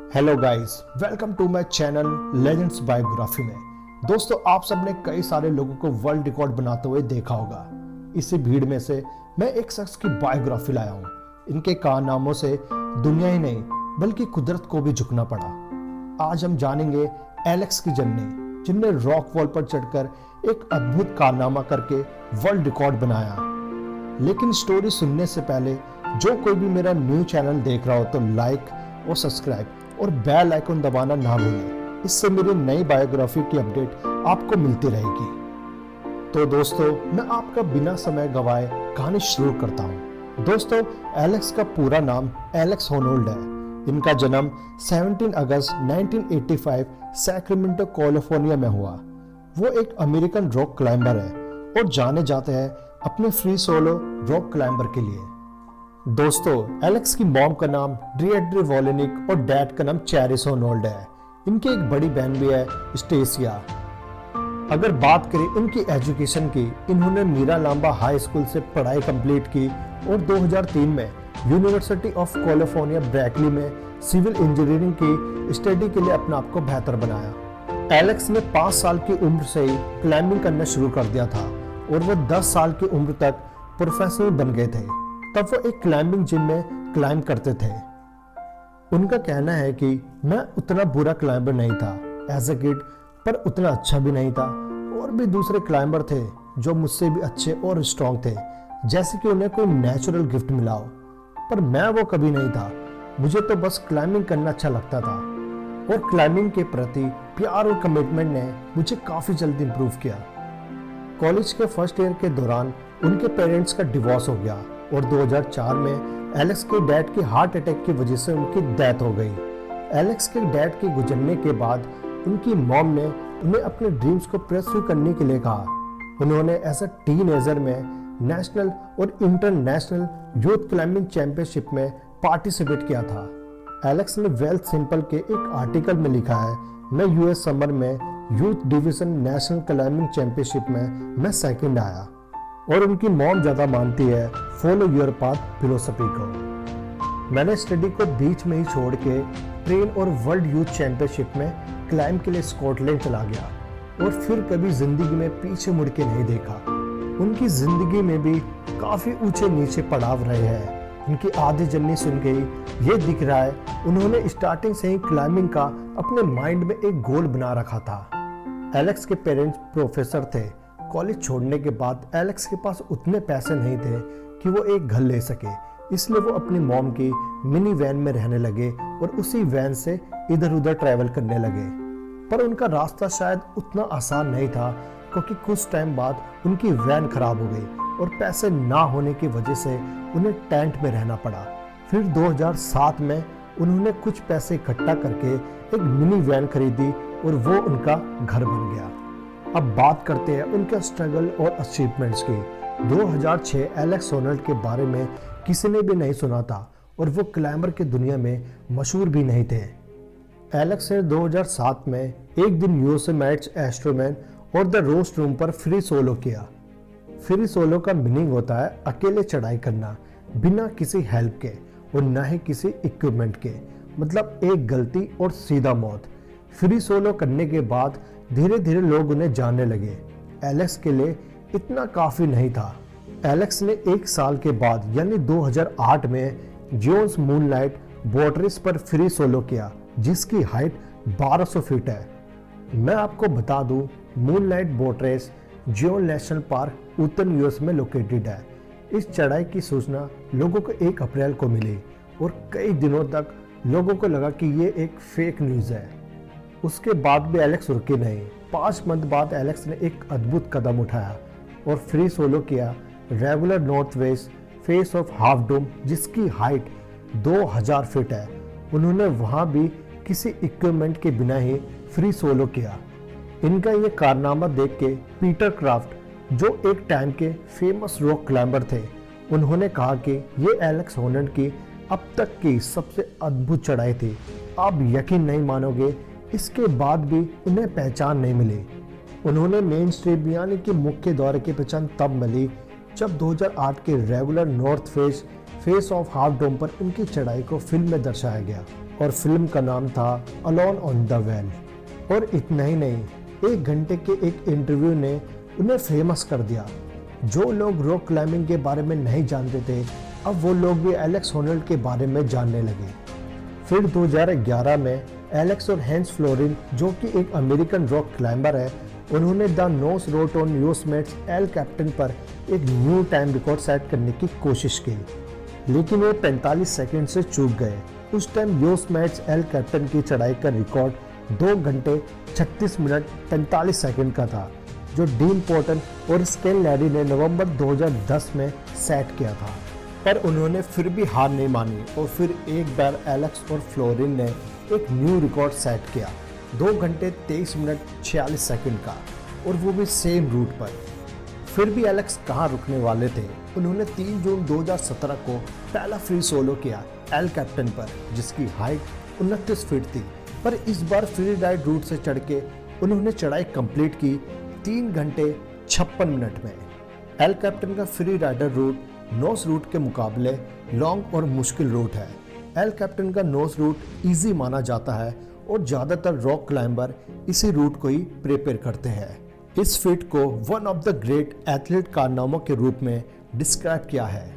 Hello guys, welcome to my channel legends biography में। दोस्तों, आप सबने कई सारे लोगों को वर्ल्ड रिकॉर्ड बनाते हुए देखा होगा। इसी भीड़ में से मैं एक शख्स की बायोग्राफी लाया हूँ। इनके कारनामों से दुनिया ही नहीं बल्कि कुदरत को भी झुकना पड़ा। आज हम जानेंगे एलेक्स की जर्नी, जिनने रॉक वॉल पर चढ़कर एक अद्भुत कारनामा करके वर्ल्ड रिकॉर्ड बनाया। लेकिन स्टोरी सुनने से पहले जो कोई भी मेरा न्यू चैनल देख रहा हो तो लाइक और सब्सक्राइब और बेल आइकन दबाना ना भूलें। इससे मेरी नई बायोग्राफी की अपडेट आपको मिलती रहेगी। तो दोस्तों, मैं आपका बिना समय गवाए कहानी शुरू करता हूँ। दोस्तों, एलेक्स का पूरा नाम एलेक्स होनोल्ड है। इनका जन्म 17 अगस्त 1985 सैक्रामेंटो कैलिफोर्निया में हुआ। वो एक अमेरिकन रॉक क्लाइंबर है और जाने जाते हैं अपने फ्री सोलो रॉक क्लाइंबर के लिए। दोस्तों, एलेक्स की मॉम का नाम ड्रिएड्रे वॉलेनिक और डैड का नाम चैरिस होनोल्ड है। इनकी एक बड़ी बहन भी है, स्टेसिया। अगर बात करें इनकी एजुकेशन की, इन्होंने मीरा लांबा हाई स्कूल से पढ़ाई कंप्लीट की और 2003 में यूनिवर्सिटी ऑफ कैलिफोर्निया ब्रैकली में सिविल इंजीनियरिंग की स्टडी के लिए अपने आप को बेहतर बनाया। एलेक्स ने 5 साल की उम्र से ही क्लाइंबिंग करना शुरू कर दिया था और वो 10 साल की उम्र तक प्रोफेशनल बन गए थे। तब वो एक क्लाइंबिंग जिम में क्लाइंब करते थे। उनका कहना है कि मैं उतना बुरा क्लाइंबर नहीं था एज ए किड, पर उतना अच्छा भी नहीं था। और भी दूसरे क्लाइंबर थे जो मुझसे भी अच्छे और स्ट्रॉन्ग थे, जैसे कि उन्हें कोई नेचुरल गिफ्ट मिला हो, पर मैं वो कभी नहीं था। मुझे तो बस क्लाइंबिंग करना अच्छा लगता था। और क्लाइंबिंग के प्रति प्यार और कमिटमेंट ने मुझे काफ़ी जल्दी इम्प्रूव किया। कॉलेज के फर्स्ट ईयर के दौरान उनके पेरेंट्स का डिवोर्स हो गया और 2004 में एलेक्स के डैड की हार्ट अटैक की वजह से उनकी डेथ हो गई। एलेक्स के डैड के गुजरने के बाद उनकी मॉम ने उन्हें अपने ड्रीम्स को परस्यू करने के लिए कहा। उन्होंने एज अ टीनेजर में नेशनल और इंटरनेशनल यूथ क्लाइंबिंग चैंपियनशिप में पार्टिसिपेट किया था। एलेक्स ने वेल्थ सिंपल के एक आर्टिकल में लिखा है, मैं यूएस समर में youth division national climbing championship में मैं सेकंड आया। और उनकी मॉम ज़्यादा मानती है फॉलो योर पाथ फिलोसफी को। मैंने स्टडी को बीच में ही छोड़ के ट्रेन और वर्ल्ड यूथ चैंपियनशिप में क्लाइंब के लिए स्कॉटलैंड चला गया और फिर कभी जिंदगी में पीछे मुड़ के नहीं देखा। उनकी जिंदगी में भी काफ़ी ऊंचे नीचे पड़ाव रहे हैं। उनकी आधी जर्नी सुन के ही ये दिख रहा है उन्होंने स्टार्टिंग से ही क्लाइंबिंग का अपने माइंड में एक गोल बना रखा था। एलेक्स के पेरेंट्स प्रोफेसर थे। कॉलेज छोड़ने के बाद एलेक्स के पास उतने पैसे नहीं थे कि वो एक घर ले सके, इसलिए वो अपनी मॉम की मिनी वैन में रहने लगे और उसी वैन से इधर उधर ट्रैवल करने लगे। पर उनका रास्ता शायद उतना आसान नहीं था, क्योंकि कुछ टाइम बाद उनकी वैन खराब हो गई और पैसे ना होने की वजह से उन्हें टेंट में रहना पड़ा। फिर 2007 में उन्होंने कुछ पैसे इकट्ठा करके एक मिनी वैन खरीदी और वो उनका घर बन गया। अब बात करते हैं उनके स्ट्रगल और अचीवमेंट्स की। 2006 एलेक्स होनोल्ड के बारे में किसी ने भी नहीं सुना था और वो क्लाइंबर की दुनिया में मशहूर भी नहीं थे। एलेक्स ने 2007 में एक दिन योसेमाइट्स एस्ट्रोमैन और द रोस्ट रूम पर फ्री सोलो किया। फ्री सोलो का मीनिंग होता है अकेले चढ़ाई करना, बिना किसी हेल्प के और न ही किसी इक्विपमेंट के, मतलब एक गलती और सीधा मौत। फ्री सोलो करने के बाद धीरे धीरे लोग उन्हें जानने लगे। एलेक्स के लिए इतना काफ़ी नहीं था। एलेक्स ने 1 साल के बाद यानी 2008 में जोन्स मूनलाइट बोटरेस पर फ्री सोलो किया, जिसकी हाइट 1200 फीट है। मैं आपको बता दूं, मूनलाइट बोटरेस जोन नेशनल पार्क उत्तर यूएस में लोकेटेड है। इस चढ़ाई की सूचना लोगों को 1 अप्रैल को मिली और कई दिनों तक लोगों को लगा कि ये एक फेक न्यूज़ है। उसके बाद भी एलेक्स रुके नहीं। 5 मंथ बाद एलेक्स ने एक अद्भुत कदम उठाया और फ्री सोलो किया regular north west face of Half Dome, जिसकी हाइट 2000 फीट है। उन्होंने वहां भी किसी इक्विपमेंट के बिना ही फ्री सोलो किया। इनका ये कारनामा देख के पीटर क्राफ्ट, जो एक टाइम के फेमस रॉक क्लाइंबर थे, उन्होंने कहा कि ये एलेक्स होनोल्ड की अब तक की सबसे अद्भुत चढ़ाई थी। आप यकीन नहीं मानोगे, इसके बाद भी उन्हें पहचान नहीं मिली। उन्होंने मेन स्ट्रीम यानी कि मुख्य द्वार की पहचान तब मिली जब 2008 के regular north face of Half Dome पर उनकी चढ़ाई को फिल्म में दर्शाया गया और फिल्म का नाम था अलोन ऑन द वेल। और इतना ही नहीं, 1 घंटे के एक इंटरव्यू ने उन्हें फेमस कर दिया। जो लोग रॉक क्लाइंबिंग के बारे में नहीं जानते थे, अब वो लोग भी एलेक्स होनोल्ड के बारे में जानने लगे। फिर 2011 में एलेक्स और हैंस फ्लोरिन, जो कि एक अमेरिकन रॉक क्लाइंबर है, उन्होंने the nose route on Yosemite's El Capitan पर एक न्यू टाइम रिकॉर्ड सेट करने की कोशिश की, लेकिन वो 45 सेकंड से चूक गए। उस टाइम योसेमिट्स एल कैपिटन की चढ़ाई का रिकॉर्ड 2 घंटे 36 मिनट 45 सेकंड का था, जो डीन पोर्टन और स्केल लैडी ने नवंबर 2010 में सेट किया था। पर उन्होंने फिर भी हार नहीं मानी और फिर एक बार एलेक्स और फ्लोरिन ने एक न्यू रिकॉर्ड सेट किया, 2 घंटे 23 मिनट 46 सेकंड का, और वो भी सेम रूट पर। फिर भी एलेक्स कहाँ रुकने वाले थे। उन्होंने 3 जून 2017 को पहला फ्री सोलो किया एल कैपिटन पर, जिसकी हाइट 29 फीट थी। पर इस बार फ्री राइड रूट से चढ़ के उन्होंने चढ़ाई कंप्लीट की 3 घंटे 56 मिनट में। एल कैपिटन का free rider route nose route के मुकाबले लॉन्ग और मुश्किल रूट है। एल कैपिटन का नोस रूट इजी माना जाता है और ज़्यादातर रॉक क्लाइंबर इसी रूट को ही प्रिपेयर करते हैं। इस फीट को one of the great athlete कारनामों के रूप में डिस्क्राइब किया है।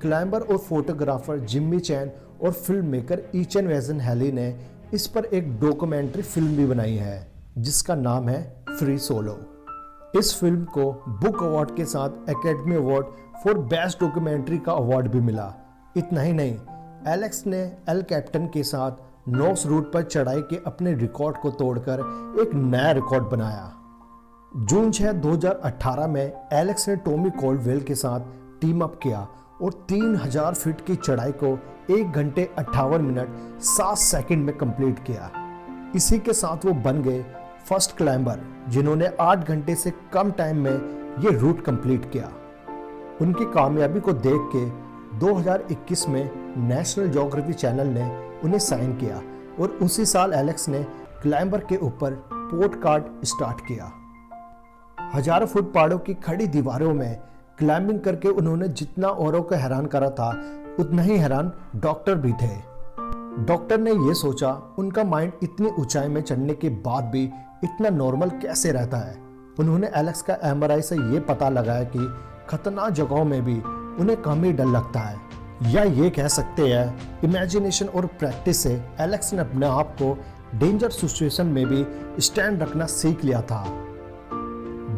क्लाइंबर और फोटोग्राफर जिम्मी चैन और फिल्म मेकर ईचन वेजन हैली ने इस पर एक डॉक्यूमेंट्री फिल्म भी बनाई है, जिसका नाम है फ्री सोलो। इस फिल्म को बुक अवार्ड के साथ academy award for best documentary का अवार्ड भी मिला। इतना ही नहीं, एलेक्स ने एल कैपिटन के साथ नोस रूट पर चढ़ाई के अपने रिकॉर्ड को तोड़कर एक नया रिकॉर्ड बनाया। जून 6, 2018 में एलेक्स ने टॉमी कोल्डवेल के साथ टीम अप किया और 3000 फीट की चढ़ाई को 1 घंटे 58 मिनट 7 सेकंड में कंप्लीट किया। इसी के साथ वो बन गए फर्स्ट क्लाइंबर जिन्होंने 8 घंटे से कम टाइम में ये रूट कंप्लीट किया। उनकी कामयाबी को देख के 2021 में नेशनल ज्योग्राफी चैनल ने उन्हें साइन किया और उसी साल एलेक्स ने क्लाइंबर के ऊपर पॉडकास्ट स्टार्ट किया। हजारों फुट पहाड़ों की खड़ी दीवारों में क्लाइंबिंग करके उन्होंने जितना औरों को हैरान करा था, उतना ही हैरान डॉक्टर भी थे। डॉक्टर ने यह सोचा, उनका माइंड इतनी ऊंचाई में चढ़ने के बाद भी इतना नॉर्मल कैसे रहता है। उन्होंने एलेक्स का एमआरआई से ये पता लगाया कि खतरनाक जगहों में भी उन्हें कम ही डर लगता है, या ये कह सकते हैं इमेजिनेशन और प्रैक्टिस से एलेक्स ने अपने आप को डेंजर सिचुएशन में भी स्टैंड रखना सीख लिया था।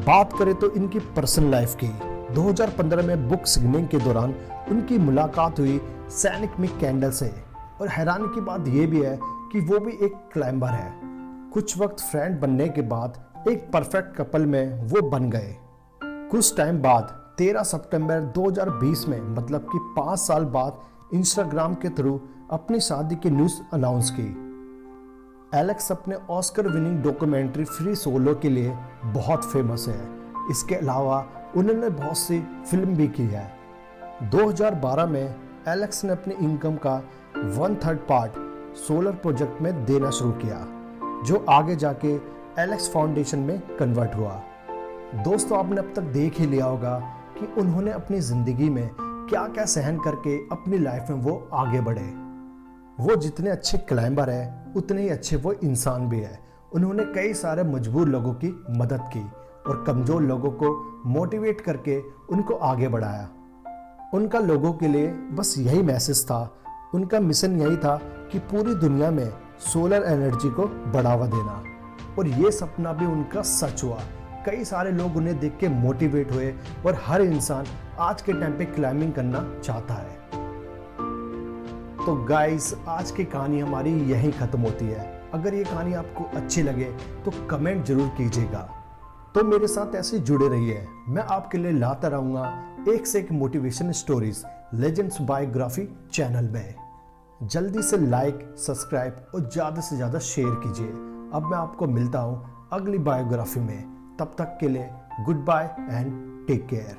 बात करें तो इनकी पर्सनल लाइफ की, 2015 में बुक सिग्निंग के दौरान उनकी मुलाकात हुई सैनिक मिक कैंडल से, और हैरानी की बात यह भी है कि वो भी एक क्लाइंबर है। कुछ वक्त फ्रेंड बनने के बाद एक परफेक्ट कपल में वो बन गए। कुछ टाइम बाद 13 सितंबर 2020 में, मतलब कि 5 साल बाद, इंस्टाग्राम के थ्रू अपनी शादी की न्यूज़ अनाउंस की। एलेक्स अपने Oscar winning documentary free solo के लिए बहुत फेमस है। इसके अलावा उन्होंने बहुत सी फिल्म भी की है। 2012 में एलेक्स ने अपनी इनकम का 1/3 पार्ट सोलर प्रोजेक्ट में देना शुरू किया, जो आगे जाके एलेक्स फाउंडेशन में कन्वर्ट हुआ। दोस्तों, आपने अब तक देख ही लिया होगा कि उन्होंने अपनी ज़िंदगी में क्या क्या सहन करके अपनी लाइफ में वो आगे बढ़े। वो जितने अच्छे क्लाइंबर है, उतने ही अच्छे वो इंसान भी है। उन्होंने कई सारे मजबूर लोगों की मदद की और कमज़ोर लोगों को मोटिवेट करके उनको आगे बढ़ाया। उनका लोगों के लिए बस यही मैसेज था, उनका मिशन यही था कि पूरी दुनिया में सोलर एनर्जी को बढ़ावा देना, और ये सपना भी उनका सच हुआ। कई सारे लोग उन्हें देख के मोटिवेट हुए और हर इंसान आज के टाइम पे क्लाइंबिंग करना चाहता है। तो गाइस, आज की कहानी हमारी यहीं ख़त्म होती है। अगर ये कहानी आपको अच्छी लगे तो कमेंट जरूर कीजिएगा। तो मेरे साथ ऐसे जुड़े रहिए, मैं आपके लिए लाता रहूँगा एक से एक motivation stories legends biography channel में। जल्दी से लाइक, सब्सक्राइब और ज़्यादा से ज़्यादा शेयर कीजिए। अब मैं आपको मिलता हूँ अगली बायोग्राफी में। तब तक के लिए good bye and take care.